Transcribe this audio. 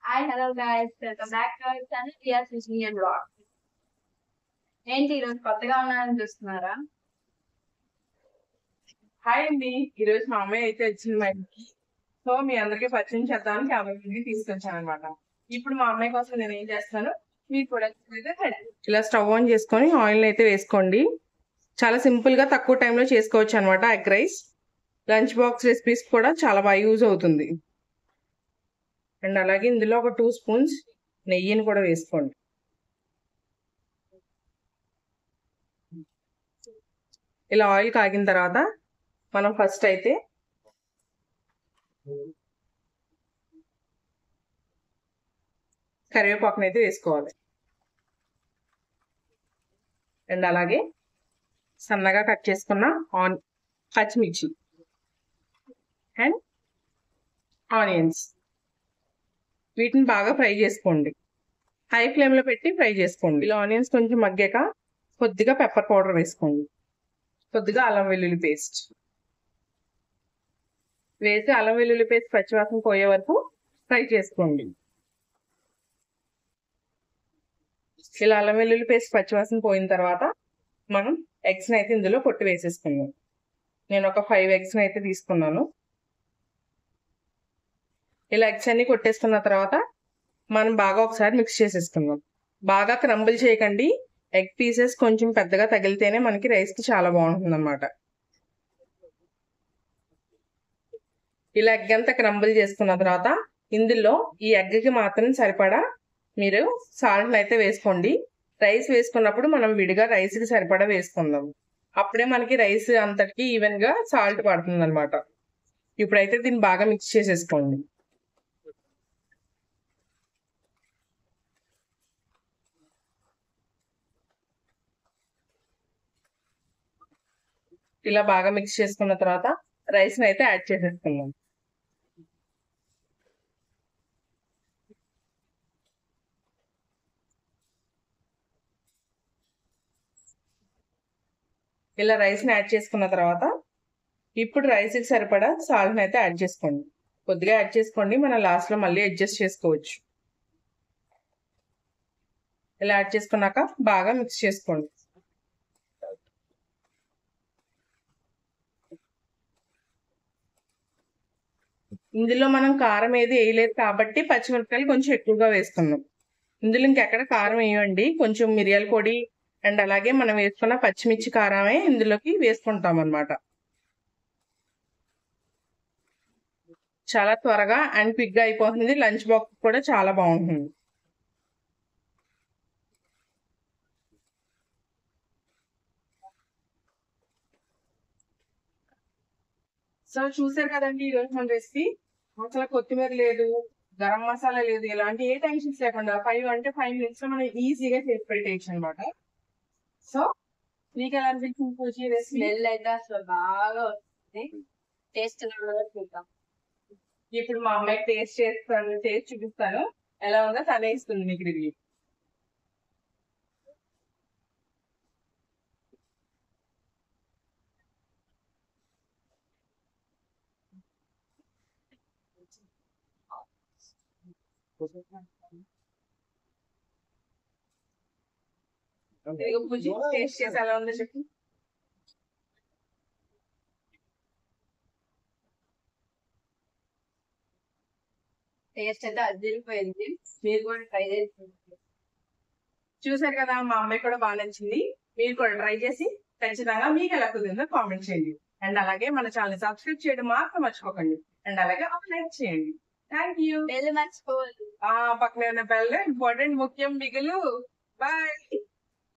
Hi hello guys welcome back to our channel TR fishing and blog. ఏంటి ఈరోజు కొత్తగా ఉన్నారని చూస్తున్నారా? హాయ్ అండి. ఈరోజు మా అమ్మాయి అయితే వచ్చింది మా ఇంటికి. సో మీ అందరికీ పరిచయం చేద్దామని కెమెరా తీసుకొచ్చాను అనమాట. ఇప్పుడు మా అమ్మాయి కోసం నేను ఏం చేస్తాను మీరు కూడా ఇలా స్టవ్ ఆన్ చేసుకొని ఆయిల్ అయితే వేసుకోండి. చాలా సింపుల్ గా తక్కువ టైంలో చేసుకోవచ్చు అనమాట. Egg rice lunch box recipes కూడా చాలా బాగా యూజ్ అవుతుంది. అండ్ అలాగే ఇందులో ఒక 2 స్పూన్స్ నెయ్యిని కూడా వేసుకోండి. ఇలా ఆయిల్ కాగిన తర్వాత మనం ఫస్ట్ అయితే కరివేపాకుని అయితే వేసుకోవాలి. అండ్ అలాగే సన్నగా కట్ చేసుకున్న పచ్చిమిర్చి అండ్ ఆనియన్స్ వీటిని బాగా ఫ్రై చేసుకోండి. హై ఫ్లేమ్లో పెట్టి ఫ్రై చేసుకోండి. ఇలా ఆనియన్స్ కొంచెం మగ్గాక కొద్దిగా పెప్పర్ పౌడర్ వేసుకోండి. కొద్దిగా అల్లం వెల్లుల్లి పేస్ట్ వేసి అల్లం వెల్లుల్లి పేస్ట్ పచ్చివాసన పోయే వరకు ఫ్రై చేసుకోండి. ఇలా అల్లం వెల్లుల్లి పేస్ట్ పచ్చివాసన పోయిన తర్వాత మనం ఎగ్స్ని అయితే ఇందులో కొట్టి వేసేసుకుందాం. నేను ఒక 5 ఎగ్స్ని అయితే తీసుకున్నాను. ఇలా ఎగ్స్ అన్ని కొట్టేసుకున్న తర్వాత మనం బాగా ఒకసారి మిక్స్ చేసేసుకుందాం. బాగా క్రంబుల్ చేయకండి. ఎగ్ పీసెస్ కొంచెం పెద్దగా తగిలితేనే మనకి రైస్కి చాలా బాగుంటుంది అన్నమాట. ఇలా ఎగ్ అంతా క్రంబుల్ చేసుకున్న తర్వాత ఇందులో ఈ ఎగ్కి మాత్రం సరిపడా మీరు సాల్ట్ అయితే వేసుకోండి. రైస్ వేసుకున్నప్పుడు మనం విడిగా రైస్కి సరిపడా వేసుకుందాం. అప్పుడే మనకి రైస్ అంతటికి ఈవెన్గా సాల్ట్ పడుతుంది అనమాట. ఇప్పుడైతే దీన్ని బాగా మిక్స్ చేసేసుకోండి. ఇలా బాగా మిక్స్ చేసుకున్న తర్వాత రైస్ని అయితే యాడ్ చేసేసుకుందాం. ఇలా రైస్ని యాడ్ చేసుకున్న తర్వాత ఇప్పుడు రైస్కి సరిపడా సాల్ట్ని అయితే యాడ్ చేసుకోండి. కొద్దిగా యాడ్ చేసుకోండి, మనం లాస్ట్లో మళ్ళీ అడ్జస్ట్ చేసుకోవచ్చు. ఇలా యాడ్ చేసుకున్నాక బాగా మిక్స్ చేసుకోండి. ఇందులో మనం కారం ఏది వేయలేదు కాబట్టి పచ్చిమిరపకాయలు కొంచెం ఎక్కువగా వేసుకున్నాం. ఇందులో ఇంకెక్కడ కారం వేయండి, కొంచెం మిరియాల పొడి అండ్ అలాగే మనం వేసుకున్న పచ్చిమిర్చి కారమే ఇందులోకి వేసుకుంటాం అన్నమాట. చాలా త్వరగా అండ్ క్విక్గా అయిపోతుంది. లంచ్ బాక్స్ కూడా చాలా బాగుంటుంది. సో చూసారు కదండి ఈరోజు మన రెసిపీ. అసలు కొత్తిమీర లేదు, గరం మసాలా లేదు, ఇలాంటి ఏ టెన్షన్స్ లేకుండా 5 minutes లో మనం ఈజీగా చేసి పెట్టేయచ్చు అనమాట. సో మీకు ఎలా అనిపించింది పూజ రెసిపీ? స్మెల్ అయితే అసలు బాగా వస్తుంది. టేస్ట్ చూద్దాం. ఇప్పుడు మా అమ్మాయికి టేస్ట్ చూపిస్తాను. ఎలా ఉందో తనే ఇస్తుంది మీకు రివ్యూ. పూజ టేస్ట్ చేసి ఎలా ఉందో చెప్పు. టేస్ట్ అయితే అదిరిపోయింది. మీరు కూడా ట్రై చేసి చూసారు కదా, మా అమ్మాయి కూడా బాగా నచ్చింది. మీరు కూడా ట్రై చేసి ఖచ్చితంగా మీకు ఎలా కుదిరిందో కామెంట్ చేయండి. అండ్ అలాగే మన ఛానల్ సబ్స్క్రైబ్ చేయడం మాత్రం మర్చిపోకండి. అండ్ అలాగే ఒక లైక్ చేయండి. Thank you. బెల్ మర్చిపోవాలి. పక్కనే ఉన్న బెల్ ఇంపార్టెంట్, ముఖ్యం, మిగులు. బాయ్.